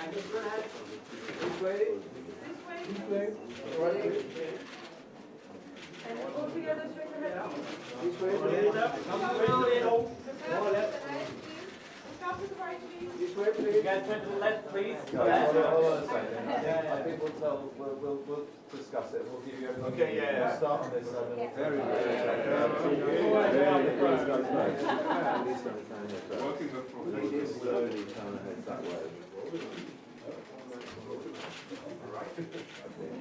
And just run ahead. This way. This way. Ready? And all together straight ahead. This way. More left. Stop to the right, please. This way, please. You guys turn to the left, please. Hold on a second. I think we'll discuss it. We'll give you everything. Okay, yeah. We'll start on this side. Very good. Slowly turn the heads that way.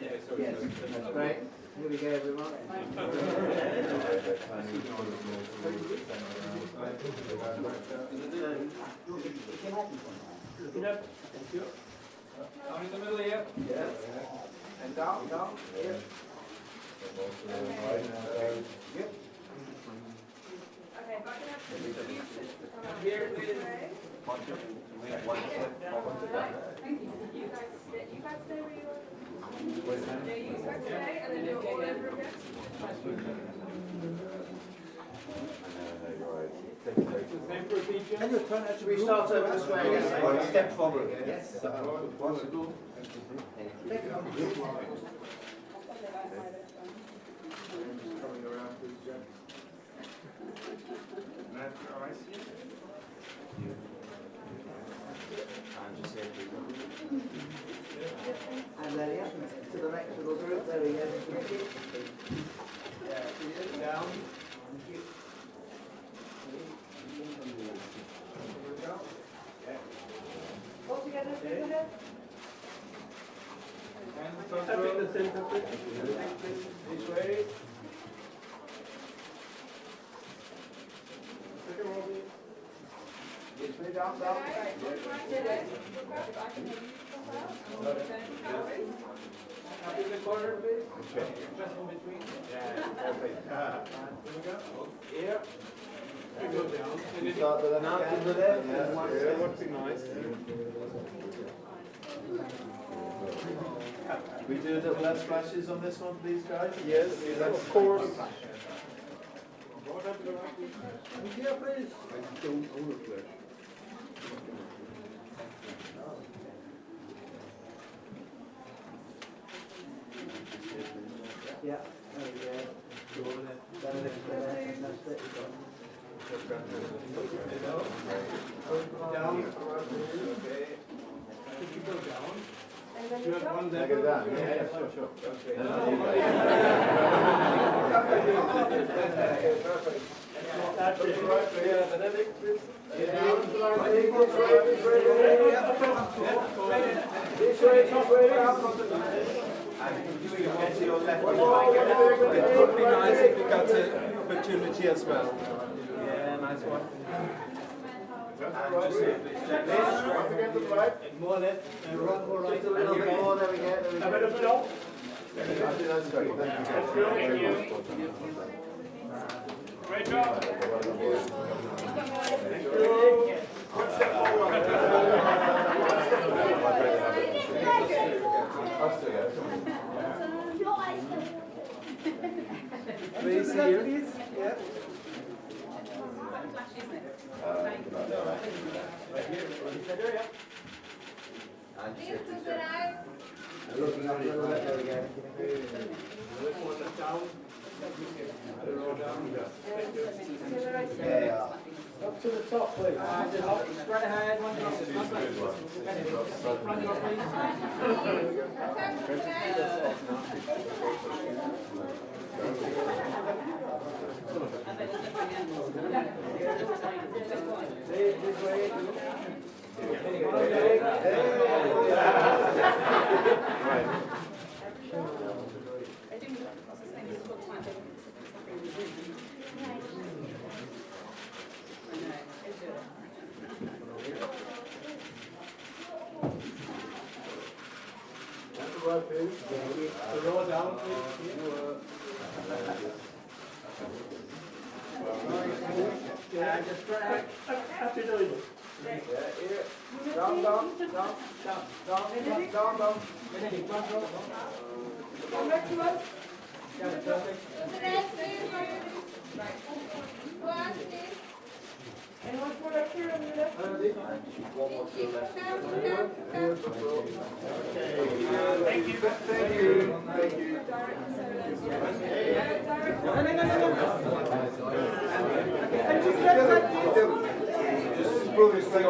Yes, that's great. Here we go, everyone. Thank you. Down in the middle here. Yes. And down, down. Yes. Yep. Okay, back up. Here, please. You guys stay where you are. Yeah, you guys stay and then do it all over again. Same procedure. And you turn as we start over this way again. Step forward. Yes. Possible. Coming around, please, Jack. Matt, your eyes here. And then, yeah, to the next little group. There we go. Yeah, down. All together straight ahead. And front row. This way. Second row, please. This way, down, down. Okay, look right today. Look up. I can hear you. Look up. Then, Up in the corner, please. Just in between. Yeah, perfect. Here we go. Here. We go down. And then Start with an Now out. to the left. yeah, would be nice. We do a little less splashes on this one, please, guys? Yes, of course. Here, please. Yeah, there we go. Fantastic. Down. Okay. Could you go down? and then You you have go. one Can I level. go down? Yeah, sure, sure. Perfect. That's it. Yeah, Benedict, please. This way, Get to your left. It would be nice if we got the opportunity as well. yeah, nice one. And just here, please. More left, and run more right. A little bit more, there we go, there we go. That's great. Thank you. Great job. Please, here. Yeah. Looking up, there we go. Yeah. Up to the top, please. Just up, straight ahead, one drop. Front drop, This way. The roll down, please. Yeah, just straight ahead. Happy doing it. Yeah, here. Down, down, down, down, down, down, down, down. Benedict, down, down. Come back to us. Yeah, perfect. Anyone for up here on the left? One more to the left. Thank you. Thank you. Thank you. No. And just left side, please. Just pull this thing on.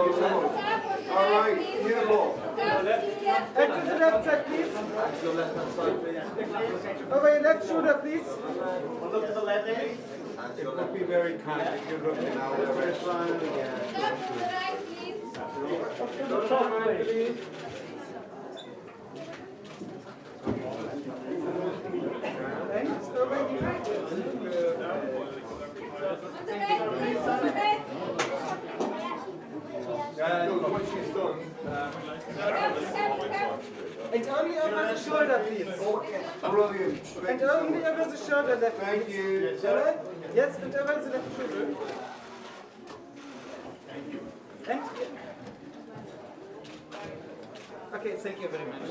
All right, here, Lord. And to the left side, please. Your left-hand side, please. Over your left shoulder, please. Look to the left, please. It would be very kind if you look in our direction. Thanks. Over here. Look what she's done. And only over the shoulder, please. Brilliant. Thank And you so only much. over the shoulder left. Thank you. Alright? Yes, and over the left shoulder. Thank you. Okay, thank you very much.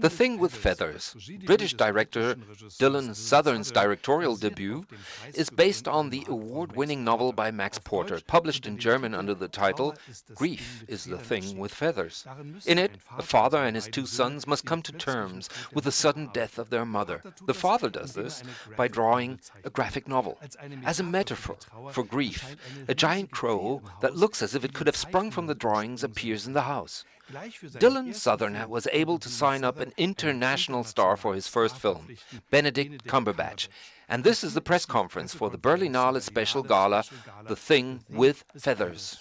The Thing with Feathers, British director Dylan Southern's directorial debut, is based on the award-winning novel by Max Porter, published in German under the title Grief is the Thing with Feathers. In it, a father and his two sons must come to terms with the sudden death of their mother. The father does this by drawing a graphic novel. As a metaphor for grief, a giant crow that looks as if it could have sprung from the drawings appears in the house. Dylan Southern was able to sign up an international star for his first film, Benedict Cumberbatch. And this is the press conference for the Berlinale special gala, The Thing with Feathers.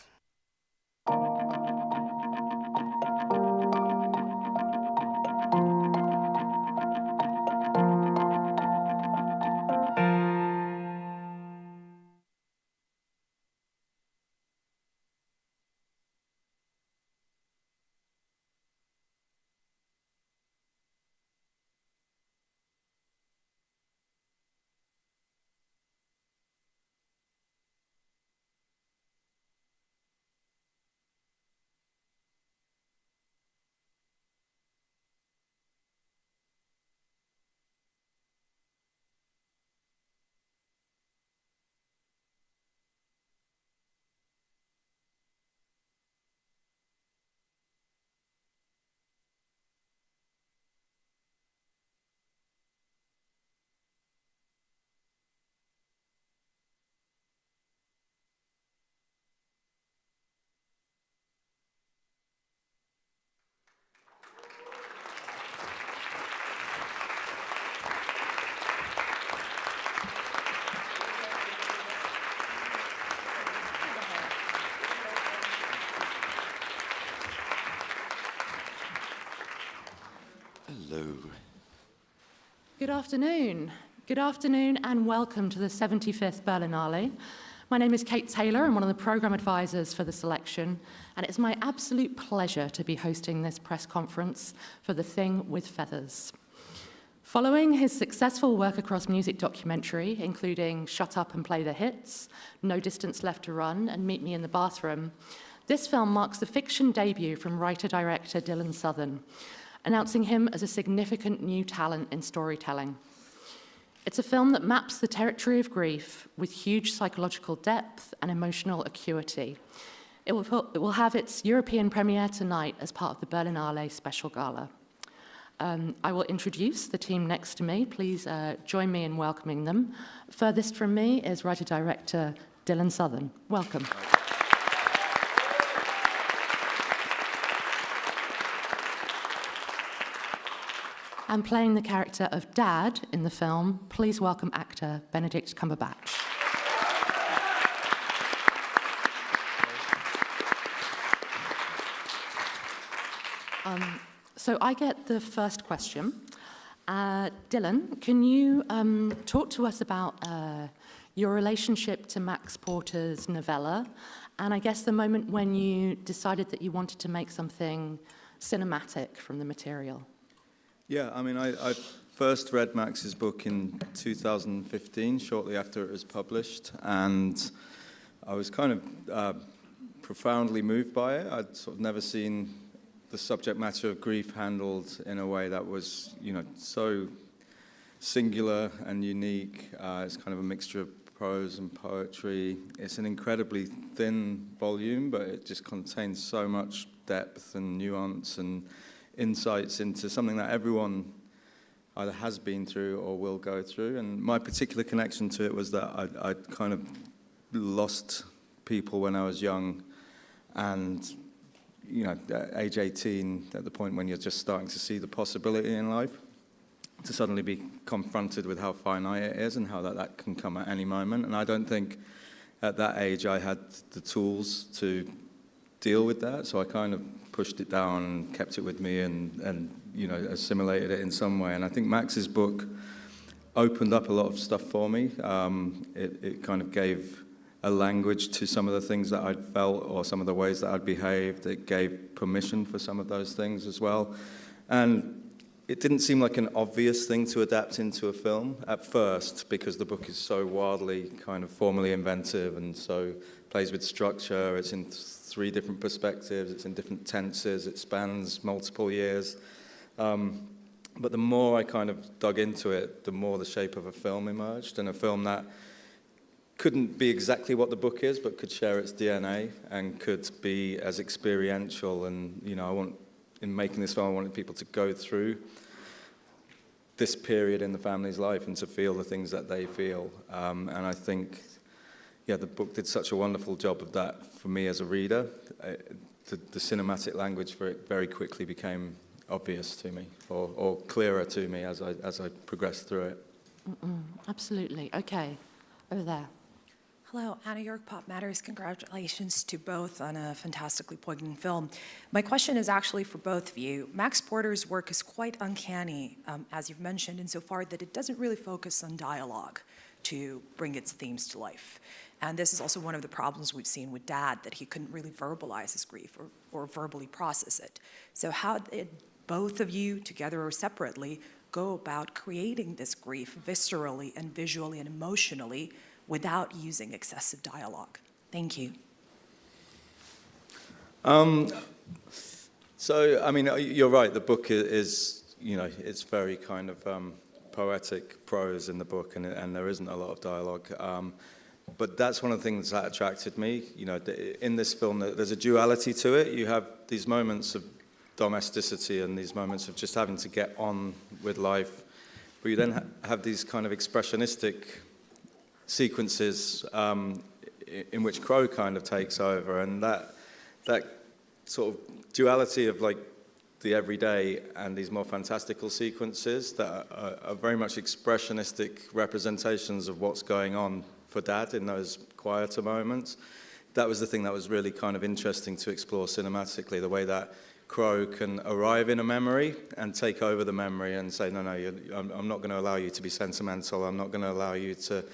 Hello. Good afternoon. Good afternoon and welcome to the 75th Berlinale. My name is Kate Taylor. I'm one of the program advisors for the selection, and it's my absolute pleasure to be hosting this press conference for The Thing with Feathers. Following his successful work across music documentary, including Shut Up and Play the Hits, No Distance Left to Run, and Meet Me in the Bathroom, this film marks the fiction debut from writer-director Dylan Southern, announcing him as a significant new talent in storytelling. It's a film that maps the territory of grief with huge psychological depth and emotional acuity. It will have its European premiere tonight as part of the Berlinale special gala. I will introduce the team next to me. Please join me in welcoming them. Furthest from me is writer-director Dylan Southern. Welcome. And playing the character of Dad in the film, please welcome actor Benedict Cumberbatch. So I get the first question. Dylan, can you talk to us about your relationship to Max Porter's novella, and I guess the moment when you decided that you wanted to make something cinematic from the material? Yeah, I mean, I first read Max's book in 2015, shortly after it was published, and I was kind of profoundly moved by it. I'd sort of never seen the subject matter of grief handled in a way that was, so singular and unique. It's kind of a mixture of prose and poetry. It's an incredibly thin volume, but it just contains so much depth and nuance and insights into something that everyone either has been through or will go through. And my particular connection to it was that I'd kind of lost people when I was young, and at age 18, at the point when you're just starting to see the possibility in life, to suddenly be confronted with how finite it is and how that can come at any moment. And I don't think at that age I had the tools to deal with that, so I kind of pushed it down and kept it with me and assimilated it in some way. And I think Max's book opened up a lot of stuff for me. It kind of gave a language to some of the things that I'd felt or some of the ways that I'd behaved. It gave permission for some of those things as well. And it didn't seem like an obvious thing to adapt into a film at first, because the book is so wildly kind of formally inventive and so plays with structure. It's in 3 different perspectives, it's in different tenses, it spans multiple years. But the more I kind of dug into it, the more the shape of a film emerged, and a film that couldn't be exactly what the book is, but could share its DNA and could be as experiential. And in making this film, I wanted people to go through this period in the family's life and to feel the things that they feel. And I think, the book did such a wonderful job of that for me as a reader. The cinematic language for it very quickly became obvious to me, or clearer to me as I progressed through it. Absolutely. Okay, over there. Hello, Anna York, Pop Matters. Congratulations to both on a fantastically poignant film. My question is actually for both of you. Max Porter's work is quite uncanny, as you've mentioned, insofar that it doesn't really focus on dialogue to bring its themes to life. And this is also one of the problems we've seen with Dad, that he couldn't really verbalize his grief or verbally process it. So how did both of you, together or separately, go about creating this grief viscerally and visually and emotionally without using excessive dialogue? Thank you. So, I mean, you're right. The book is, it's very kind of poetic prose in the book, and there isn't a lot of dialogue. But that's one of the things that attracted me. In this film, there's a duality to it. You have these moments of domesticity and these moments of just having to get on with life, but you then have these kind of expressionistic sequences in which Crow kind of takes over, and that sort of duality of like the everyday and these more fantastical sequences that are very much expressionistic representations of what's going on for Dad in those quieter moments. That was the thing that was really kind of interesting to explore cinematically, the way that Crow can arrive in a memory and take over the memory and say, no, I'm not going to allow you to be sentimental, I'm not going to allow you to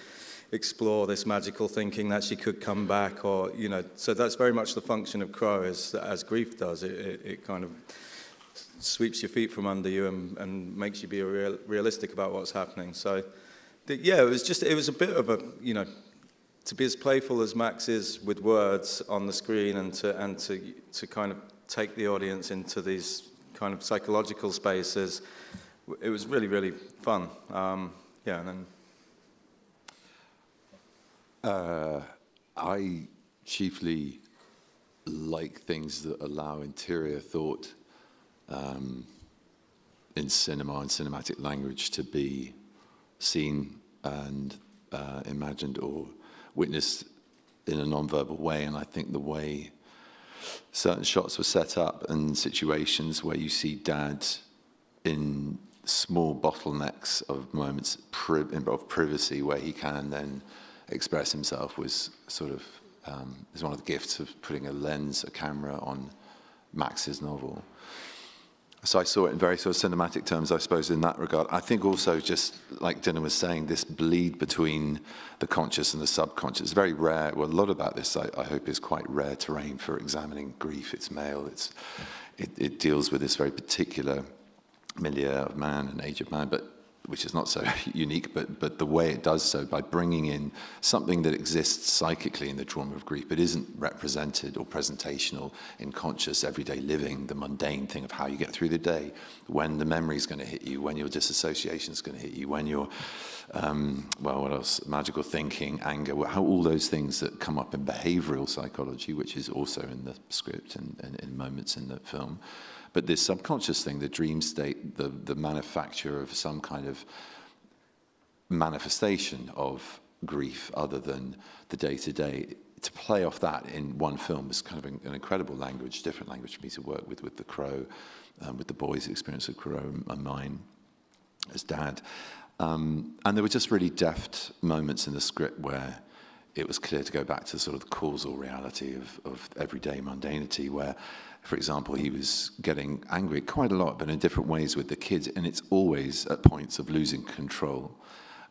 explore this magical thinking that she could come back, or, so that's very much the function of Crow, as grief does. It kind of sweeps your feet from under you and makes you be realistic about what's happening. So, it was a bit of a, to be as playful as Max is with words on the screen and to kind of take the audience into these kind of psychological spaces. It was really, really fun. And then I chiefly like things that allow interior thought in cinema and cinematic language to be seen and imagined or witnessed in a non-verbal way. And I think the way certain shots were set up and situations where you see Dad in small bottlenecks of moments of privacy where he can then express himself was sort of is one of the gifts of putting a lens, a camera on Max's novel. So I saw it in very sort of cinematic terms, I suppose, in that regard. I think also, just like Dylan was saying, this bleed between the conscious and the subconscious is very rare. Well, a lot about this, I hope, is quite rare terrain for examining grief. It's male. It deals with this very particular milieu of man and age of man, but which is not so unique, but the way it does so by bringing in something that exists psychically in the trauma of grief, but isn't represented or presentational in conscious everyday living, the mundane thing of how you get through the day, when the memory is going to hit you, when your disassociation is going to hit you, when your, well, what else, magical thinking, anger, how all those things that come up in behavioral psychology, which is also in the script and in moments in the film. But this subconscious thing, the dream state, the manufacture of some kind of manifestation of grief other than the day-to-day, to play off that in one film is kind of an incredible language, different language for me to work with The Crow, with the boys' experience of Crow and mine as Dad. And there were just really deft moments in the script where it was clear to go back to sort of the causal reality of everyday mundanity, where, for example, he was getting angry quite a lot, but in different ways with the kids, and it's always at points of losing control.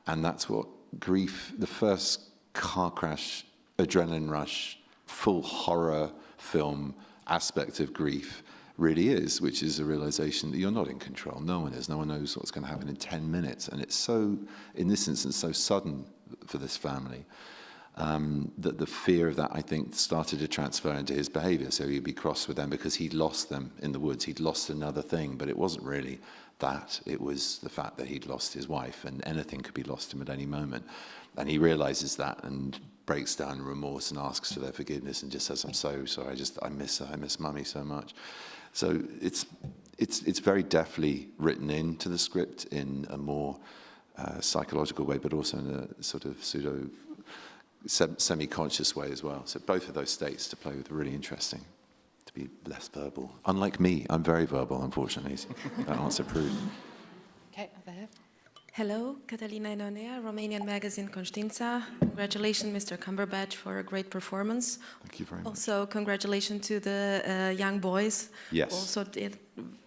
And that's what grief, the first car crash, adrenaline rush, full horror film aspect of grief really is, which is a realization that you're not in control. No one is. No one knows what's going to happen in 10 minutes. And it's so, in this instance, so sudden for this family. That the fear of that, I think, started to transfer into his behavior. So he'd be cross with them because he'd lost them in the woods. He'd lost another thing, but it wasn't really that. It was the fact that he'd lost his wife, and anything could be lost to him at any moment. And he realizes that and breaks down in remorse and asks for their forgiveness and just says, "I'm so sorry. I miss her. I miss Mummy so much." So it's very deftly written into the script in a more psychological way, but also in a sort of pseudo semi-conscious way as well. So both of those states to play with are really interesting, to be less verbal. Unlike me, I'm very verbal, unfortunately. That answer proved. Okay, over here. Hello, Catalina Inonea, Romanian magazine Conștiința. Congratulations, Mr. Cumberbatch, for a great performance. Thank you very much. Also, congratulations to the young boys. Yes. Also did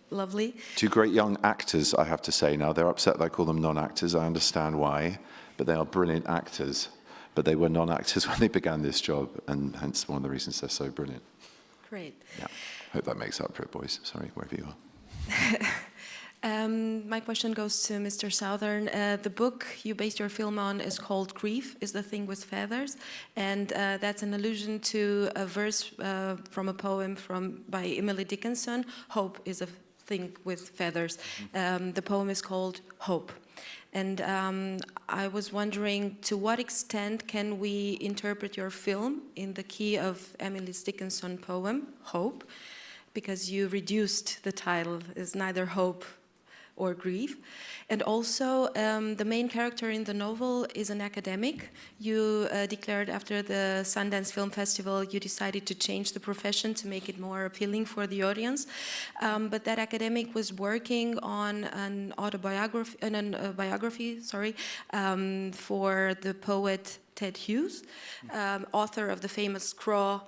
lovely. Two great young actors, I have to say now. They're upset that I call them non-actors. I understand why, but they are brilliant actors. But they were non-actors when they began this job, and hence one of the reasons they're so brilliant. Great. Yeah, hope that makes up for it, boys. Sorry, wherever you are. My question goes to Mr. Southern. The book you based your film on is called Grief is the Thing with Feathers, and that's an allusion to a verse from a poem by Emily Dickinson, Hope is a Thing with Feathers. The poem is called Hope. And I was wondering, to what extent can we interpret your film in the key of Emily Dickinson's poem, Hope? Because you reduced the title as neither hope or grief. And also, the main character in the novel is an academic. You declared after the Sundance Film Festival, you decided to change the profession to make it more appealing for the audience. But that academic was working on an biography, for the poet Ted Hughes, author of the famous Craw,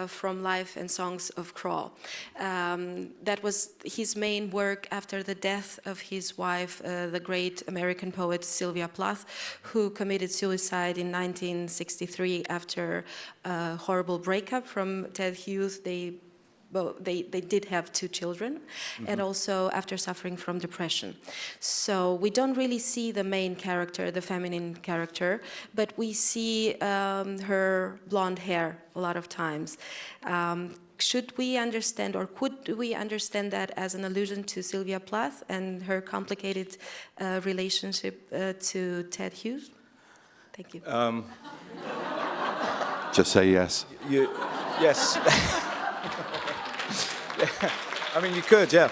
From Life and Songs of Craw. That was his main work after the death of his wife, the great American poet Sylvia Plath, who committed suicide in 1963 after a horrible breakup from Ted Hughes. They did have 2 children, and also after suffering from depression. So we don't really see the main character, the feminine character, but we see her blonde hair a lot of times. Should we understand, or could we understand that as an allusion to Sylvia Plath and her complicated relationship to Ted Hughes? Thank you. Just say yes. Yes. Yeah. I mean, you could, yeah.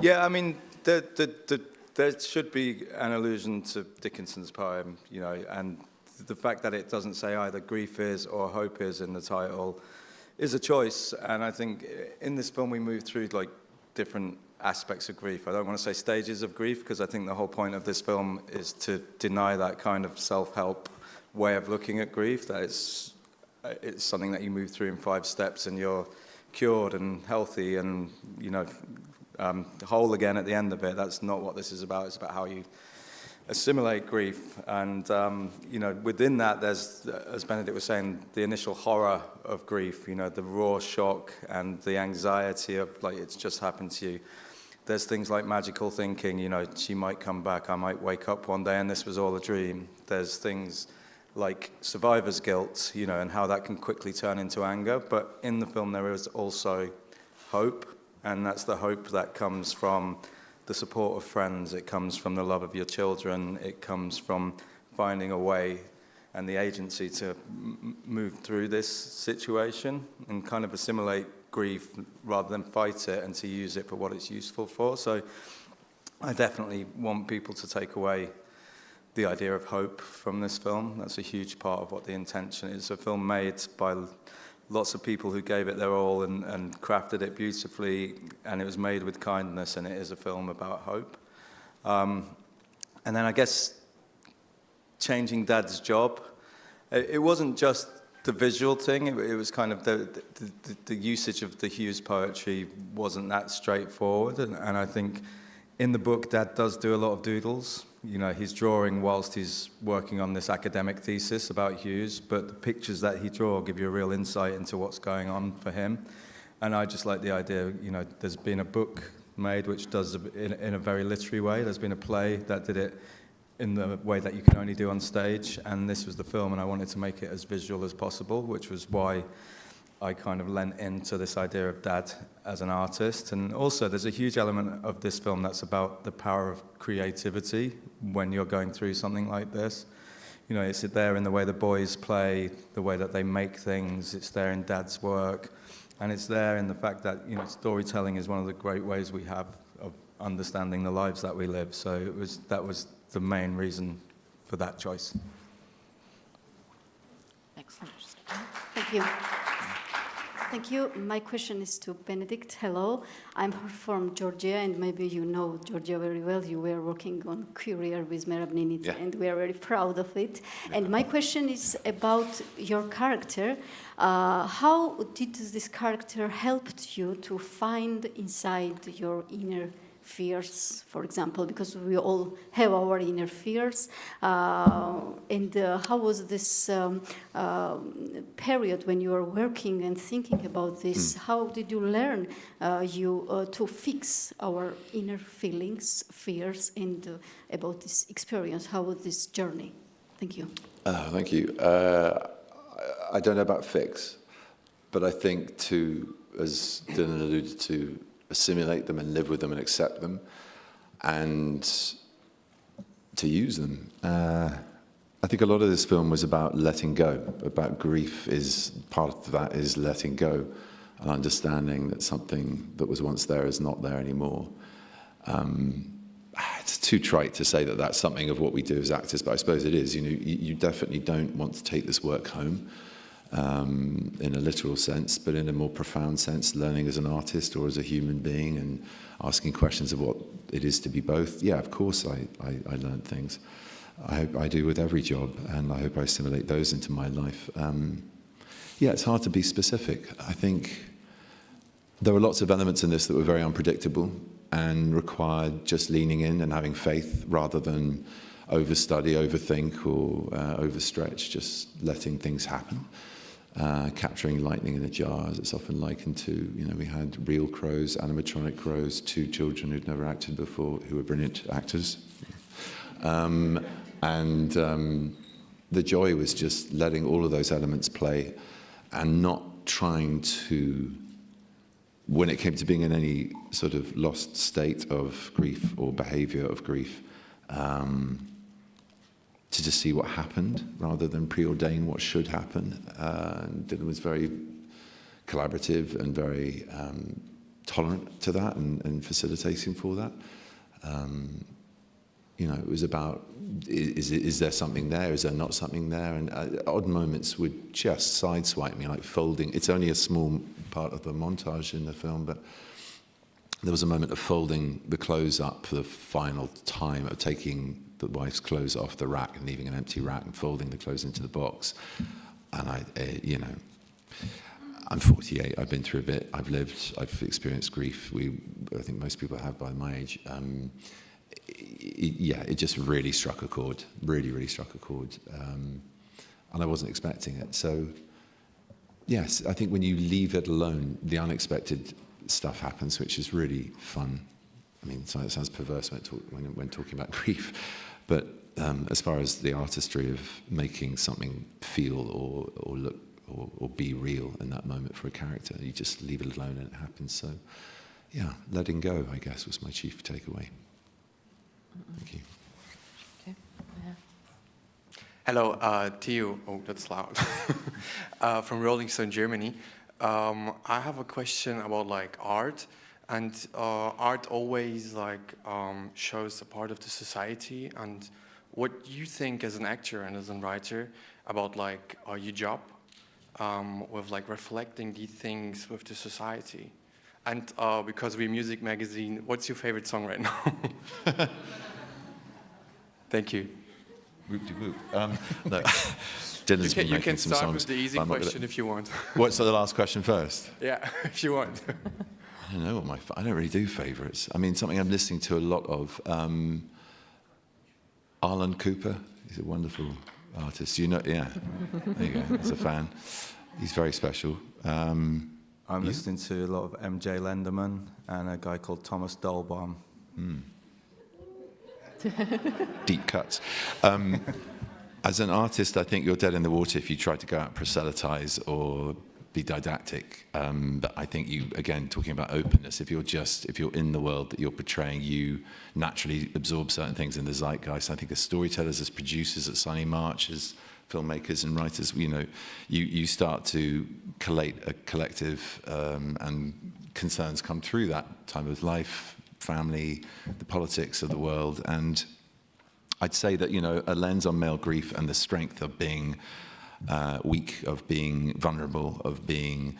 Yeah, I mean, there should be an allusion to Dickinson's poem, you know, and the fact that it doesn't say either grief is or hope is in the title is a choice. And I think in this film we move through like different aspects of grief. I don't want to say stages of grief, because I think the whole point of this film is to deny that kind of self-help way of looking at grief, that it's something that you move through in 5 steps and you're cured and healthy and, you know, whole again at the end of it. That's not what this is about. It's about how you assimilate grief. And, you know, within that, there's, as Benedict was saying, the initial horror of grief, you know, the raw shock and the anxiety of, like, it's just happened to you. There's things like magical thinking, you know, she might come back, I might wake up one day and this was all a dream. There's things like survivor's guilt, you know, and how that can quickly turn into anger. But in the film there is also hope, and that's the hope that comes from the support of friends, it comes from the love of your children, it comes from finding a way and the agency to move through this situation and kind of assimilate grief rather than fight it, and to use it for what it's useful for. So I definitely want people to take away the idea of hope from this film. That's a huge part of what the intention is. A film made by lots of people who gave it their all and crafted it beautifully, and it was made with kindness, and it is a film about hope. And then I guess changing Dad's job, it wasn't just the visual thing, it was kind of the usage of the Hughes poetry wasn't that straightforward, and I think in the book Dad does do a lot of doodles. You know, he's drawing whilst he's working on this academic thesis about Hughes, but the pictures that he draws give you a real insight into what's going on for him. And I just like the idea, you know, there's been a book made which does in a very literary way. There's been a play that did it in the way that you can only do on stage, and this was the film, and I wanted to make it as visual as possible, which was why I kind of lent into this idea of Dad as an artist. And also there's a huge element of this film that's about the power of creativity when you're going through something like this. You know, it's there in the way the boys play, the way that they make things, it's there in Dad's work, and it's there in the fact that, you know, storytelling is one of the great ways we have of understanding the lives that we live. So that was the main reason for that choice. Excellent. Thank you. Thank you. My question is to Benedict. Hello. I'm from Georgia, and maybe you know Georgia very well. You were working on Courier with Merab Ninitz, and we are very proud of it. Yeah. And my question is about your character. How did this character help you to find inside your inner fears, for example, because we all have our inner fears, and how was this period when you were working and thinking about this? How did you learn to fix our inner feelings, fears, and about this experience? How was this journey? Thank you. Thank you. I don't know about fix, but I think as Dylan alluded to, assimilate them and live with them and accept them and to use them. I think a lot of this film was about letting go, about grief. Is part of that is letting go and understanding that something that was once there is not there anymore. It's too trite to say that that's something of what we do as actors, but I suppose it is. You know, you definitely don't want to take this work home. In a literal sense, but in a more profound sense, learning as an artist or as a human being and asking questions of what it is to be both. Yeah, of course I learned things. I hope I do with every job, and I hope I assimilate those into my life. Yeah, it's hard to be specific. I think there were lots of elements in this that were very unpredictable and required just leaning in and having faith rather than overstudy, overthink, or overstretch, just letting things happen. Capturing lightning in a jar, as it's often likened to. You know, we had real crows, animatronic crows, 2 children who'd never acted before, who were brilliant actors. The joy was just letting all of those elements play and not trying to, when it came to being in any sort of lost state of grief or behavior of grief, to just see what happened rather than preordain what should happen. And Dylan was very collaborative and very tolerant to that and facilitating for that. You know, it was about, is there something there? Is there not something there? And odd moments would just sideswipe me, like folding. It's only a small part of the montage in the film, but there was a moment of folding the clothes up for the final time, of taking the wife's clothes off the rack and leaving an empty rack and folding the clothes into the box. And you know, I'm 48, I've been through a bit, I've lived, I've experienced grief. I think most people have by my age. Yeah, it just really struck a chord, really struck a chord. And I wasn't expecting it. So, yes, I think when you leave it alone, the unexpected stuff happens, which is really fun. I mean, it sounds perverse when talking about grief, but as far as the artistry of making something feel or look or be real in that moment for a character, you just leave it alone and it happens. So, yeah, letting go, I guess, was my chief takeaway. Thank you. Okay. Yeah. Hello, to you. Oh, that's loud. From Rolling Stone, Germany. I have a question about like art, and art always like shows a part of the society. And what you think as an actor and as a writer about like your job with like reflecting these things with the society. And because we're music magazine, what's your favorite song right now? Thank you. Whoop-de-whoop. No. Dylan's been You making can some start songs. with the easy question if you want. What's the last question first? Yeah, if you want. I don't know what I don't really do favourites. I mean, something I'm listening to a lot of. Arlen Cooper, he's a wonderful artist. You know, yeah. There you go. He's a fan. He's very special. I'm listening to a lot of MJ Lenderman and a guy called Thomas Dolbaum. Deep cuts. As an artist, I think you're dead in the water if you try to go out and proselytize or be didactic. But I think you, again, talking about openness, if you're in the world that you're portraying, you naturally absorb certain things in the zeitgeist. I think as storytellers, as producers at Sunny March, as filmmakers and writers, you know, you start to collate a collective, and concerns come through that time of life, family, the politics of the world. And I'd say that, you know, a lens on male grief and the strength of being weak, of being vulnerable, of being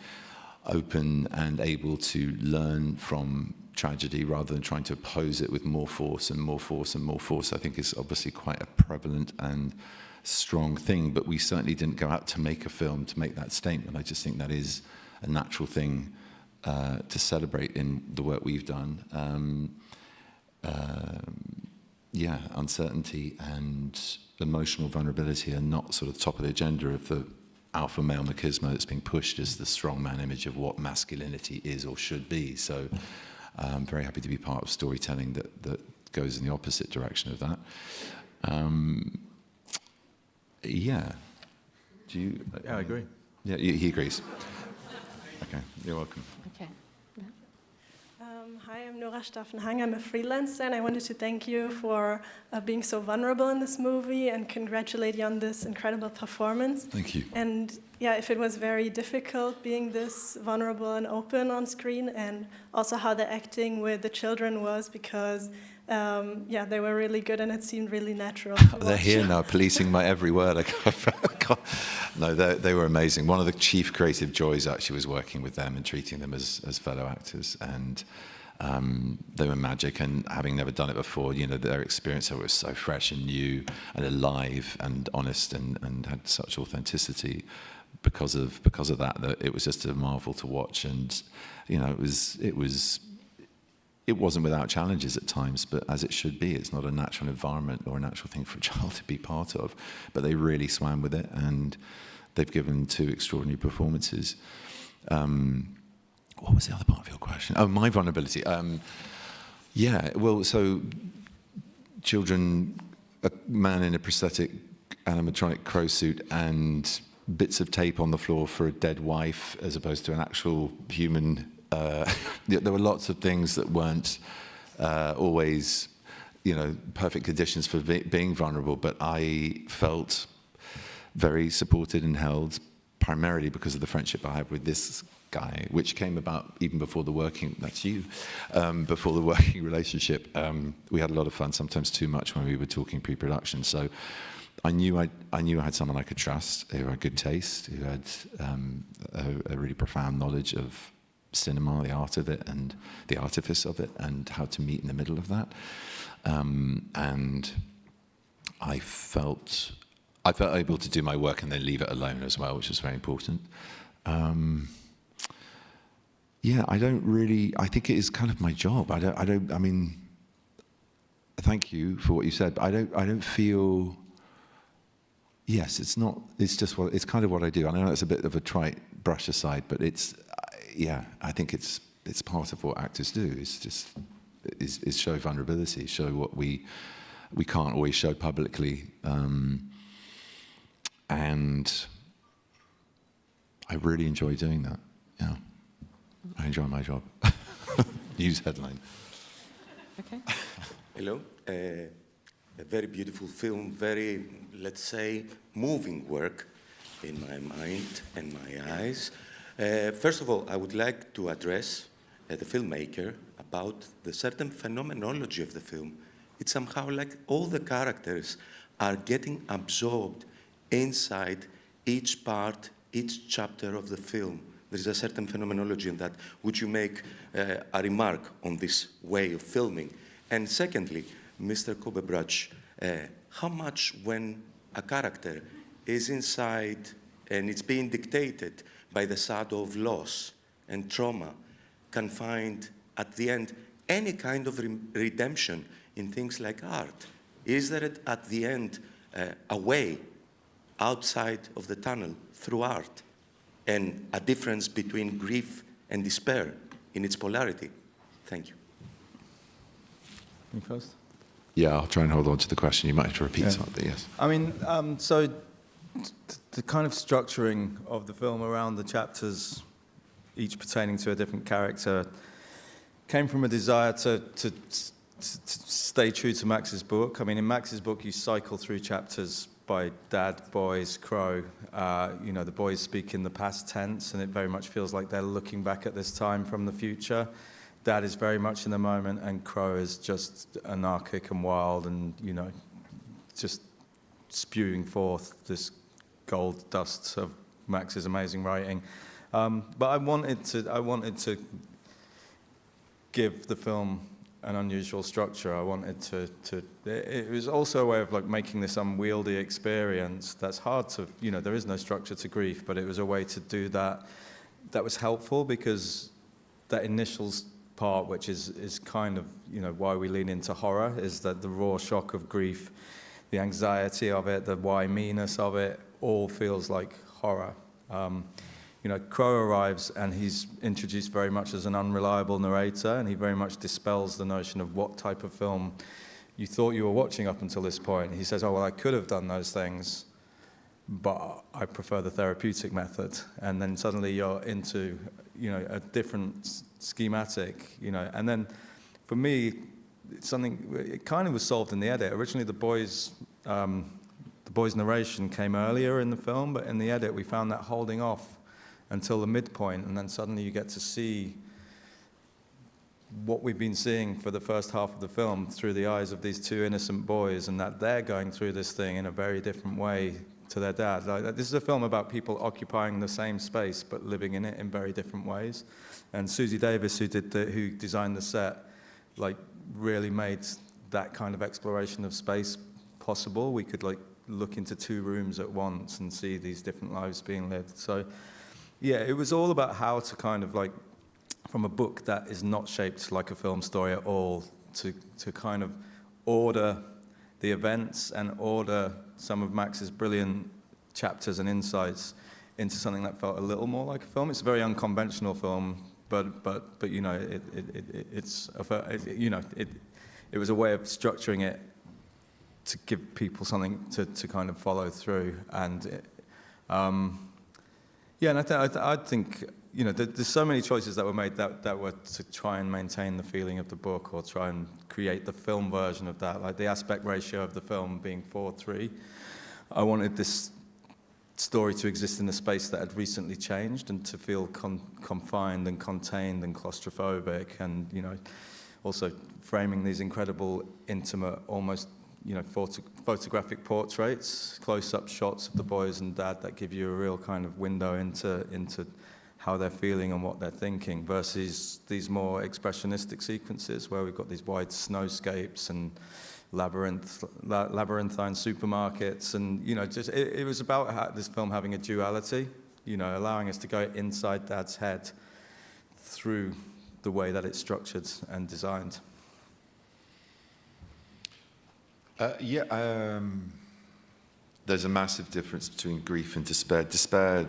open and able to learn from tragedy rather than trying to oppose it with more force and more force and more force, I think is obviously quite a prevalent and strong thing. But we certainly didn't go out to make a film to make that statement. I just think that is a natural thing to celebrate in the work we've done. Yeah, uncertainty and emotional vulnerability are not sort of top of the agenda of the alpha male machismo that's being pushed as the strongman image of what masculinity is or should be. So I'm very happy to be part of storytelling that goes in the opposite direction of that. Yeah. Do you? Yeah, I agree. Yeah, he agrees. Okay, you're welcome. Okay. Hi, I'm Nora Staffenhang. I'm a freelancer, and I wanted to thank you for being so vulnerable in this movie and congratulate you on this incredible performance. Thank you. And yeah, if it was very difficult being this vulnerable and open on screen, and also how the acting with the children was, because yeah, they were really good and it seemed really natural. They're here now, policing my every word. No, they were amazing. One of the chief creative joys actually was working with them and treating them as fellow actors, and they were magic. And having never done it before, you know, their experience was so fresh and new and alive and honest and had such authenticity because of that it was just a marvel to watch. And you know, it wasn't without challenges at times, but as it should be. It's not a natural environment or a natural thing for a child to be part of. But they really swam with it, and they've given 2 extraordinary performances. What was the other part of your question? Oh, my vulnerability. Yeah, well, so children, a man in a prosthetic animatronic crow suit and bits of tape on the floor for a dead wife as opposed to an actual human. There were lots of things that weren't always, perfect conditions for being vulnerable, but I felt very supported and held primarily because of the friendship I had with this guy, which came about even before the working, that's you, before the working relationship. We had a lot of fun, sometimes too much when we were talking pre-production. So I knew I had someone I could trust, who had good taste, who had a really profound knowledge of cinema, the art of it, and the artifice of it, and how to meet in the middle of that. And I felt able to do my work and then leave it alone as well, which is very important. Yeah, I think it is kind of my job. I mean, thank you for what you said, but I don't feel, yes, it's kind of what I do. I know it's a bit of a trite brush aside, but yeah, I think it's part of what actors do, is show vulnerability, show what we can't always show publicly. And I really enjoy doing that, yeah. I enjoy my job. News headline. Okay. Hello. A very beautiful film, very, let's say, moving work in my mind and my eyes. First of all, I would like to address the filmmaker about the certain phenomenology of the film. It's somehow like all the characters are getting absorbed inside each part, each chapter of the film. There is a certain phenomenology in that. Would you make a remark on this way of filming? And secondly, Mr. Kobebrach, how much when a character is inside and it's being dictated by the shadow of loss and trauma can find at the end any kind of redemption in things like art? Is there at the end a way outside of the tunnel through art, and a difference between grief and despair in its polarity? Thank you. Me first? Yeah, I'll try and hold on to the question. You might have to repeat something, yes. I mean, so the kind of structuring of the film around the chapters, each pertaining to a different character, came from a desire to stay true to Max's book. I mean, in Max's book, you cycle through chapters by dad, boys, Crow. The boys speak in the past tense, and it very much feels like they're looking back at this time from the future. Dad is very much in the moment, and Crow is just anarchic and wild and, just spewing forth this gold dust of Max's amazing writing. But I wanted to give the film an unusual structure. I wanted it was also a way of like making this unwieldy experience that's hard to, there is no structure to grief, but it was a way to do that was helpful, because that initial part, which is kind of, why we lean into horror, is that the raw shock of grief, the anxiety of it, the why me-ness of it, all feels like horror. Crow arrives and he's introduced very much as an unreliable narrator, and he very much dispels the notion of what type of film you thought you were watching up until this point. He says, oh, well, I could have done those things, but I prefer the therapeutic method. And then suddenly you're into, a different schematic, And then for me, it kind of was solved in the edit. Originally, the boys' narration came earlier in the film, but in the edit, we found that holding off until the midpoint, and then suddenly you get to see what we've been seeing for the first half of the film through the eyes of these two innocent boys, and that they're going through this thing in a very different way to their dad. This is a film about people occupying the same space but living in it in very different ways. And Susie Davis, who designed the set, really made that kind of exploration of space possible. We could look into two rooms at once and see these different lives being lived. So yeah, it was all about how to kind of from a book that is not shaped like a film story at all, to kind of order the events and order some of Max's brilliant chapters and insights into something that felt a little more like a film. It's a very unconventional film, but it was a way of structuring it to give people something to kind of follow through. And and I think you know, there's so many choices that were made that were to try and maintain the feeling of the book or try and create the film version of that, like the aspect ratio of the film being 4:3. I wanted this story to exist in a space that had recently changed and to feel confined and contained and claustrophobic, and, you know, also framing these incredible, intimate, almost, you know, photographic portraits, close-up shots of the boys and dad that give you a real kind of window into how they're feeling and what they're thinking, versus these more expressionistic sequences where we've got these wide snowscapes and labyrinthine supermarkets, and, you know, just it was about this film having a duality, you know, allowing us to go inside Dad's head through the way that it's structured and designed. There's a massive difference between grief and despair. Despair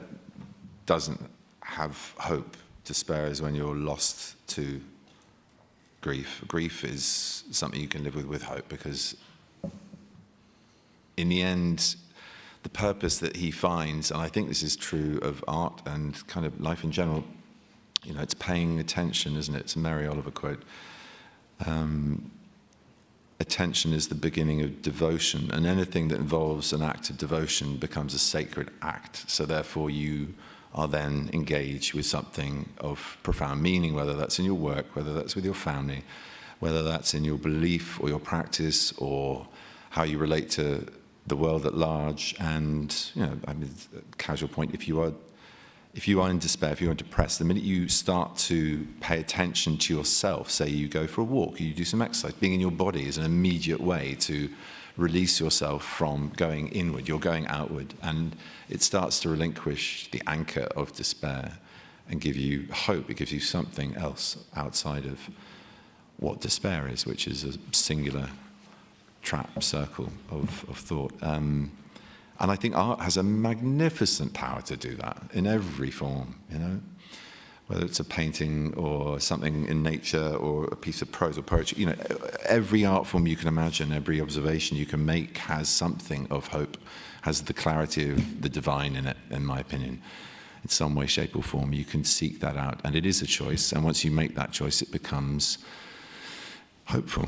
doesn't have hope. Despair is when you're lost to grief. Grief is something you can live with hope, because in the end, the purpose that he finds, and I think this is true of art and kind of life in general, you know, it's paying attention, isn't it? It's a Mary Oliver quote. Attention is the beginning of devotion, and anything that involves an act of devotion becomes a sacred act. So therefore you are then engaged with something of profound meaning, whether that's in your work, whether that's with your family, whether that's in your belief or your practice or how you relate to the world at large. And, you know, I mean, casual point, if you are in despair, if you're depressed, the minute you start to pay attention to yourself, say you go for a walk, you do some exercise, being in your body is an immediate way to release yourself from going inward. You're going outward, and it starts to relinquish the anchor of despair and give you hope. It gives you something else outside of what despair is, which is a singular trap circle of thought. And I think art has a magnificent power to do that in every form, you know, whether it's a painting or something in nature or a piece of prose or poetry. You know, every art form you can imagine, every observation you can make has something of hope, has the clarity of the divine in it, in my opinion. In some way, shape or form, you can seek that out, and it is a choice, and once you make that choice, it becomes hopeful.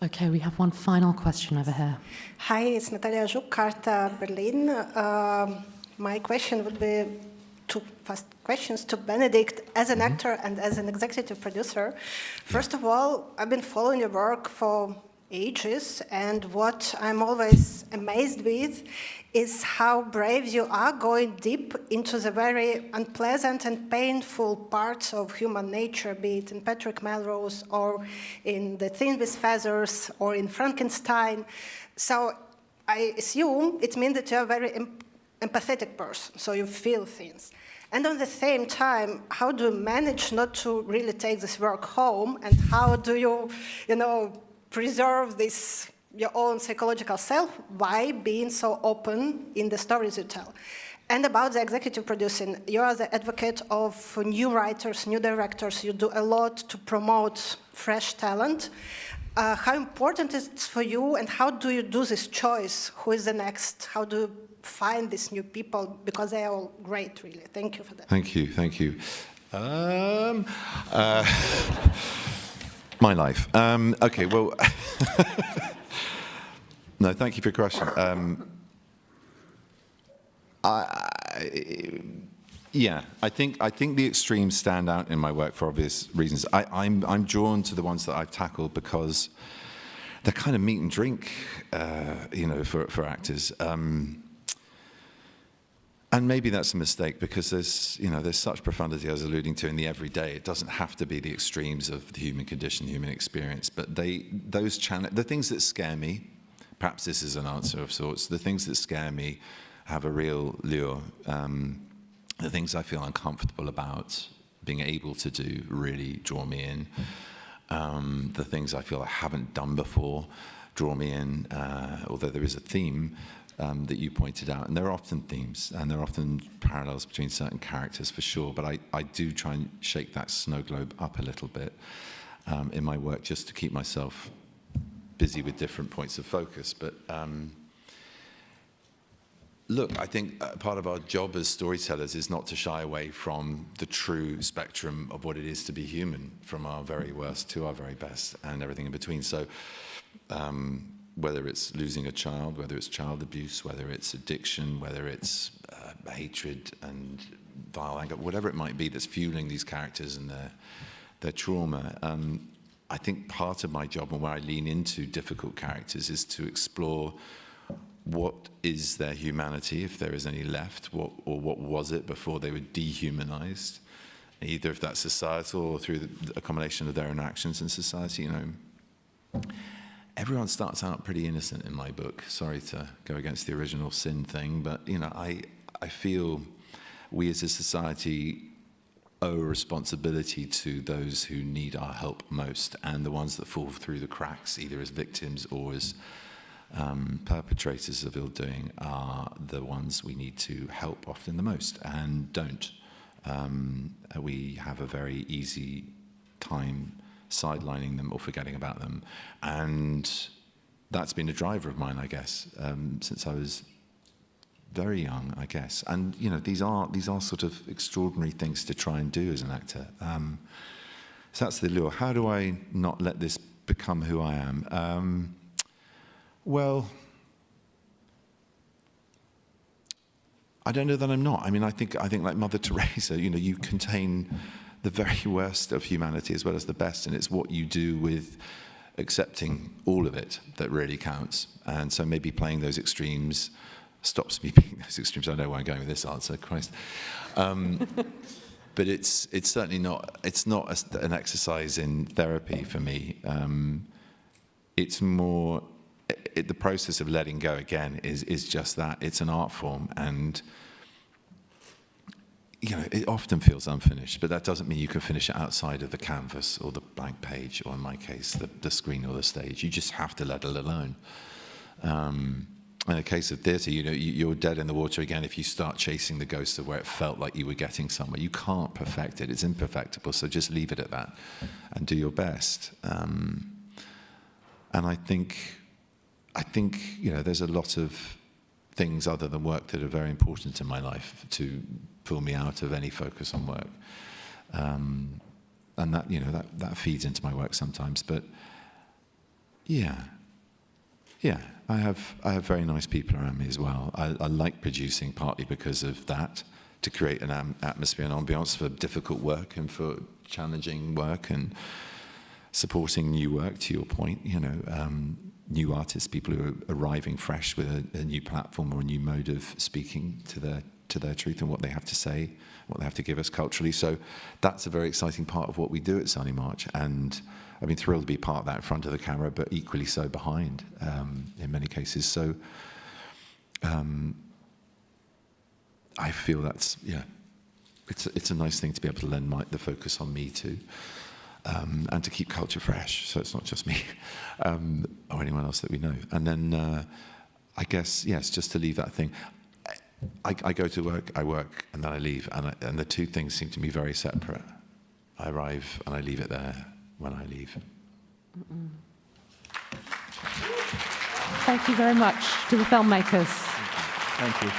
Okay, we have one final question over here. Hi, it's Natalia Zhuk, Carta, Berlin. My question would be two fast questions to Benedict as an actor and as an executive producer. First of all, I've been following your work for ages, and what I'm always amazed with is how brave you are going deep into the very unpleasant and painful parts of human nature, be it in Patrick Melrose or in The Thing with Feathers or in Frankenstein. So I assume it means that you're a very empathetic person, so you feel things. And at the same time, how do you manage not to really take this work home, and how do you, preserve this, your own psychological self, by being so open in the stories you tell? And about the executive producing, you are the advocate of new writers, new directors. You do a lot to promote fresh talent. How important is it for you, and how do you do this choice? Who is the next? How do you find these new people? Because they are all great, really. Thank you for that. Thank you, thank you. My life. Okay, well, no, thank you for your question. I think the extremes stand out in my work for obvious reasons. I'm drawn to the ones that I've tackled because they're kind of meat and drink, for actors. And maybe that's a mistake, because there's such profundity, I was alluding to, in the everyday. It doesn't have to be the extremes of the human condition, the human experience, but the things that scare me, perhaps this is an answer of sorts, the things that scare me have a real lure. The things I feel uncomfortable about being able to do really draw me in. The things I feel I haven't done before draw me in, although there is a theme that you pointed out, and there are often themes, and there are often parallels between certain characters for sure, but I do try and shake that snow globe up a little bit in my work, just to keep myself busy with different points of focus. But look, I think part of our job as storytellers is not to shy away from the true spectrum of what it is to be human, from our very worst to our very best and everything in between. So whether it's losing a child, whether it's child abuse, whether it's addiction, whether it's hatred and vile anger, whatever it might be that's fueling these characters and their trauma, I think part of my job and where I lean into difficult characters is to explore what is their humanity, if there is any left, or what was it before they were dehumanized, either if that's societal or through a combination of their own actions in society. You know, everyone starts out pretty innocent in my book. Sorry to go against the original sin thing, but you know, I feel we as a society owe a responsibility to those who need our help most, and the ones that fall through the cracks, either as victims or as perpetrators of ill-doing, are the ones we need to help often the most, and don't. We have a very easy time sidelining them or forgetting about them, and that's been a driver of mine, I guess, since I was very young, I guess. And you know, these are sort of extraordinary things to try and do as an actor. So that's the lure. How do I not let this become who I am? Well, I don't know that I'm not. I mean, I think like Mother Teresa, you know, you contain the very worst of humanity as well as the best, and it's what you do with accepting all of it that really counts. And so maybe playing those extremes stops me being those extremes. I know where I'm going with this answer, Christ. But it's certainly not. It's not an exercise in therapy for me. It's more. The process of letting go again is just that. It's an art form, and you know, it often feels unfinished, but that doesn't mean you can finish it outside of the canvas or the blank page, or in my case, the screen or the stage. You just have to let it alone. In the case of theatre, you know, you're dead in the water again if you start chasing the ghosts of where it felt like you were getting somewhere. You can't perfect it. It's imperfectible, so just leave it at that and do your best. And I think, you know, there's a lot of things other than work that are very important in my life to pull me out of any focus on work. And that, you know, that feeds into my work sometimes. But yeah, I have very nice people around me as well. I like producing partly because of that, to create an atmosphere and ambiance for difficult work and for challenging work and supporting new work, to your point, you know, new artists, people who are arriving fresh with a new platform or a new mode of speaking to their truth and what they have to say, what they have to give us culturally. So that's a very exciting part of what we do at Sunny March, and I've been thrilled to be part of that in front of the camera, but equally so behind, in many cases. So I feel that's, yeah, it's a nice thing to be able to lend the focus on me too. And to keep culture fresh, so it's not just me or anyone else that we know. And then I guess, yes, just to leave that thing. I go to work, I work, and then I leave, and the two things seem to be very separate. I arrive and I leave it there when I leave. Thank you very much to the filmmakers. Thank you.